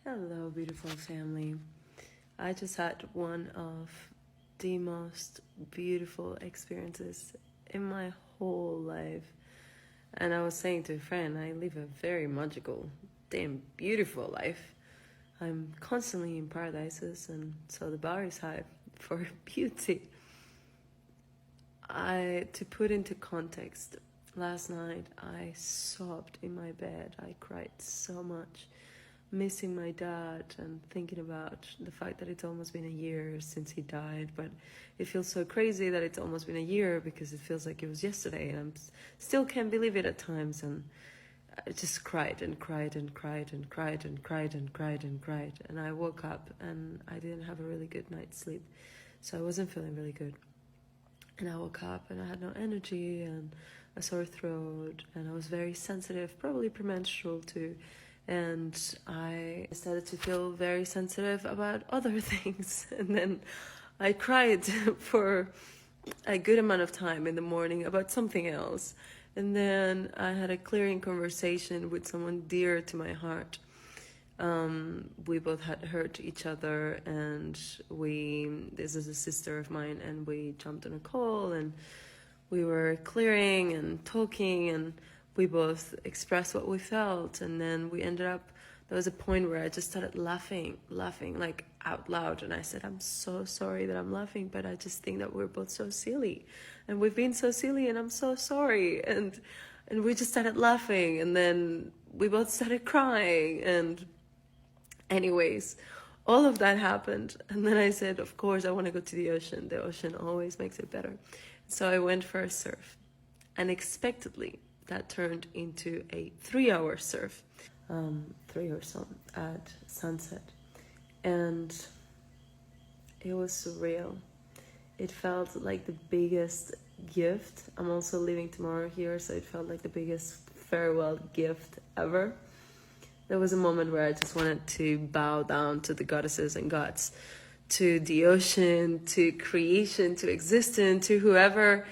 Hello, beautiful family. I just had one of the most beautiful experiences in my whole life. And I was saying to a friend, I live a very magical, damn beautiful life. I'm constantly in paradises, and so the bar is high for beauty. To put into context, last night I sobbed in my bed. I cried so much, missing my dad and thinking about the fact that it's almost been a year since he died. But it feels so crazy that it's almost been a year because it feels like it was yesterday, and I still can't believe it at times. And I just cried and cried and cried and cried and cried and cried and cried. And I woke up and I didn't have a really good night's sleep, so I wasn't feeling really good. And I woke up and I had no energy and a sore throat, and I was very sensitive, probably premenstrual too. And I started to feel very sensitive about other things. And then I cried for a good amount of time in the morning about something else. And then I had a clearing conversation with someone dear to my heart. We both had hurt each other, and this is a sister of mine, and we jumped on a call and we were clearing and talking, and we both expressed what we felt. And then we ended up, there was a point where I just started laughing like out loud. And I said, I'm so sorry that I'm laughing, but I just think that we're both so silly, and we've been so silly, and I'm so sorry. And we just started laughing, and then we both started crying. And anyways, all of that happened. And then I said, of course, I want to go to the ocean. The ocean always makes it better. So I went for a surf. Unexpectedly, that turned into a 3-hour surf, 3 or so, at sunset. And it was surreal. It felt like the biggest gift. I'm also leaving tomorrow here, so it felt like the biggest farewell gift ever. There was a moment where I just wanted to bow down to the goddesses and gods, to the ocean, to creation, to existence, to whoever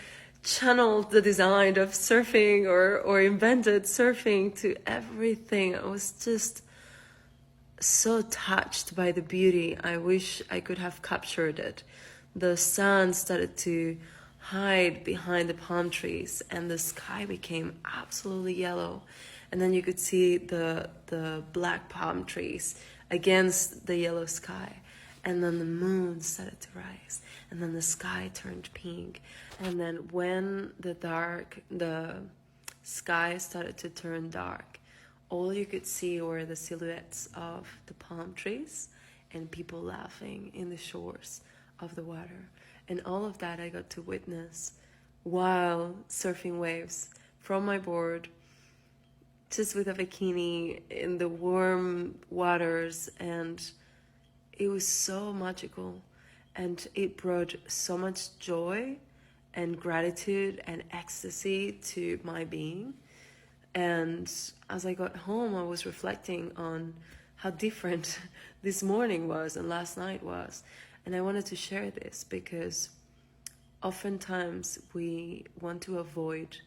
channeled the design of surfing or invented surfing, to everything. I was just so touched by the beauty. I wish I could have captured it. The sun started to hide behind the palm trees, and the sky became absolutely yellow. And then you could see the black palm trees against the yellow sky. And then the moon started to rise, and then the sky turned pink. And then when the sky started to turn dark, all you could see were the silhouettes of the palm trees and people laughing in the shores of the water. And all of that I got to witness while surfing waves from my board, just with a bikini in the warm waters. And it was so magical, and it brought so much joy and gratitude and ecstasy to my being. And as I got home, I was reflecting on how different this morning was and last night was. And I wanted to share this because oftentimes we want to avoid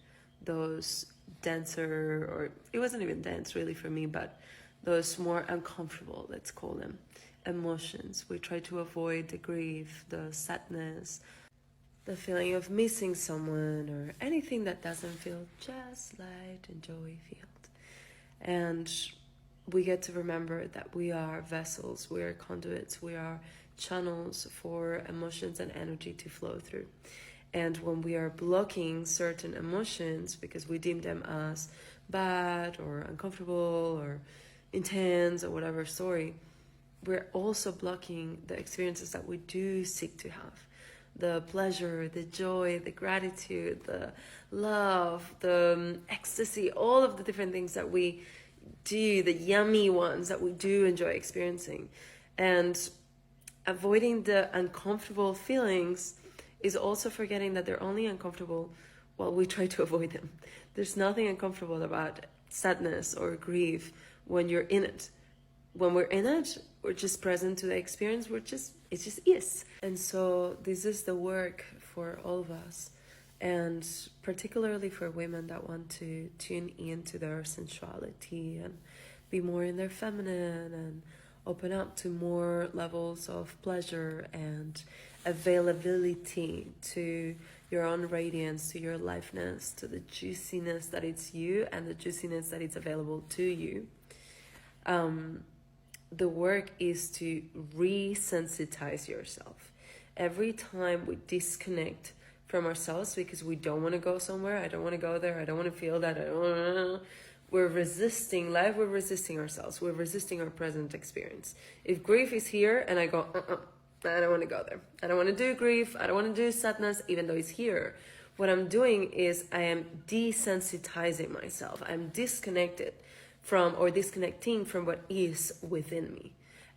those denser, or it wasn't even dense really for me, but those more uncomfortable, let's call them, emotions. We try to avoid the grief, the sadness, the feeling of missing someone, or anything that doesn't feel just light and joy-filled. And we get to remember that we are vessels, we are conduits, we are channels for emotions and energy to flow through. And when we are blocking certain emotions because we deem them as bad or uncomfortable or intense or whatever story, we're also blocking the experiences that we do seek to have. The pleasure, the joy, the gratitude, the love, the ecstasy, all of the different things that we do, the yummy ones that we do enjoy experiencing. And avoiding the uncomfortable feelings is also forgetting that they're only uncomfortable while we try to avoid them. There's nothing uncomfortable about sadness or grief when you're in it. When we're in it, we're just present to the experience. It just is. And so this is the work for all of us, and particularly for women that want to tune into their sensuality and be more in their feminine, and open up to more levels of pleasure and availability to your own radiance, to your aliveness, to the juiciness that it's you and the juiciness that it's available to you. The work is to resensitize yourself. Every time we disconnect from ourselves because we don't want to go somewhere, I don't want to go there, I don't want to feel that, we're resisting life, we're resisting ourselves, we're resisting our present experience. If grief is here and I go, I don't want to go there, I don't want to do grief, I don't want to do sadness, even though it's here, what I'm doing is I am desensitizing myself. I'm disconnecting from what is within me.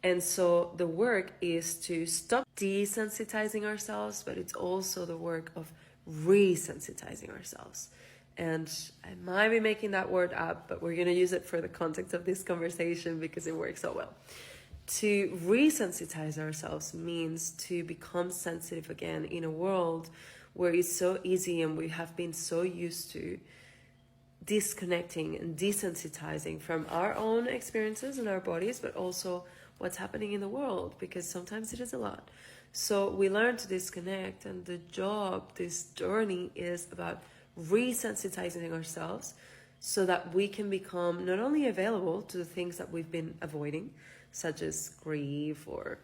And so the work is to stop desensitizing ourselves, but it's also the work of resensitizing ourselves. And I might be making that word up, but we're going to use it for the context of this conversation because it works so well. To resensitize ourselves means to become sensitive again in a world where it's so easy and we have been so used to disconnecting and desensitizing from our own experiences in our bodies, but also what's happening in the world, because sometimes it is a lot. So we learn to disconnect, and the job, this journey, is about resensitizing ourselves so that we can become not only available to the things that we've been avoiding, such as grief or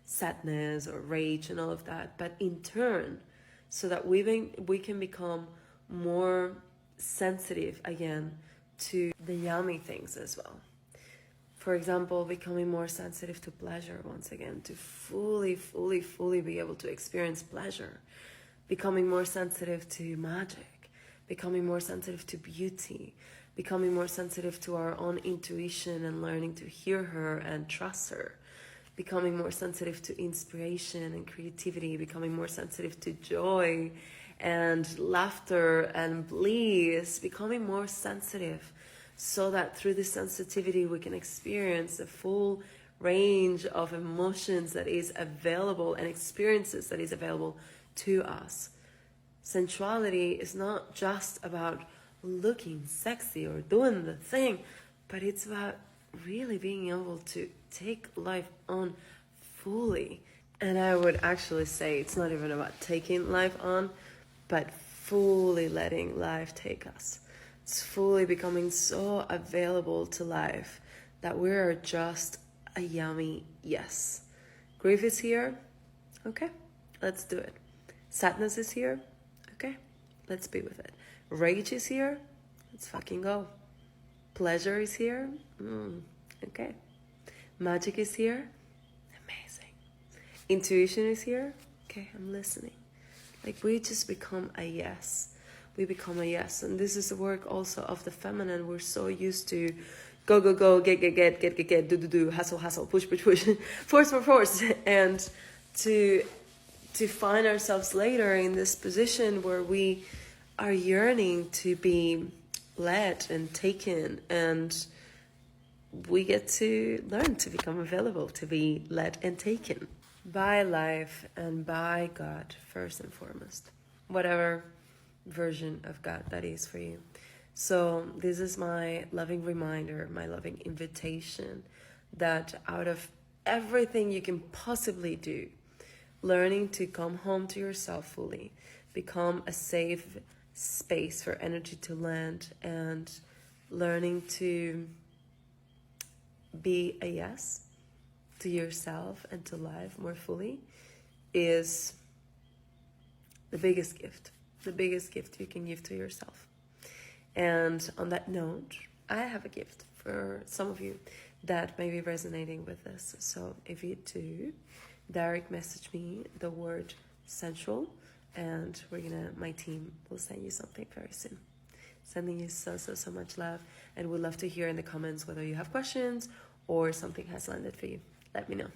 sadness or rage and all of that, but in turn, so that we can become more sensitive again to the yummy things as well. For example, becoming more sensitive to pleasure once again, to fully be able to experience pleasure. Becoming more sensitive to magic. Becoming more sensitive to beauty. Becoming more sensitive to our own intuition and learning to hear her and trust her. Becoming more sensitive to inspiration and creativity. Becoming more sensitive to joy and laughter and bliss. Becoming more sensitive so that through this sensitivity we can experience the full range of emotions that is available and experiences that is available to us. Sensuality is not just about looking sexy or doing the thing, but it's about really being able to take life on fully. And I would actually say it's not even about taking life on, but fully letting life take us. It's fully becoming so available to life that we're just a yummy yes. Grief is here, okay, let's do it. Sadness is here, okay, let's be with it. Rage is here, let's fucking go. Pleasure is here, okay. Magic is here, amazing. Intuition is here, okay, I'm listening. Like we just become a yes. We become a yes. And this is the work also of the feminine. We're so used to go, get, do, hustle, push, force. And to find ourselves later in this position where we are yearning to be led and taken, and we get to learn to become available to be led and taken by life and by God first and foremost. Whatever version of God that is for you. So this is my loving reminder, my loving invitation that out of everything you can possibly do, learning to come home to yourself fully, become a safe space for energy to land, and learning to be a yes to yourself and to life more fully is the biggest gift you can give to yourself. And on that note, I have a gift for some of you that may be resonating with this. So if you do, direct message me the word sensual, and my team will send you something very soon. Sending you so much love, and would love to hear in the comments whether you have questions or something has landed for you. Let me know.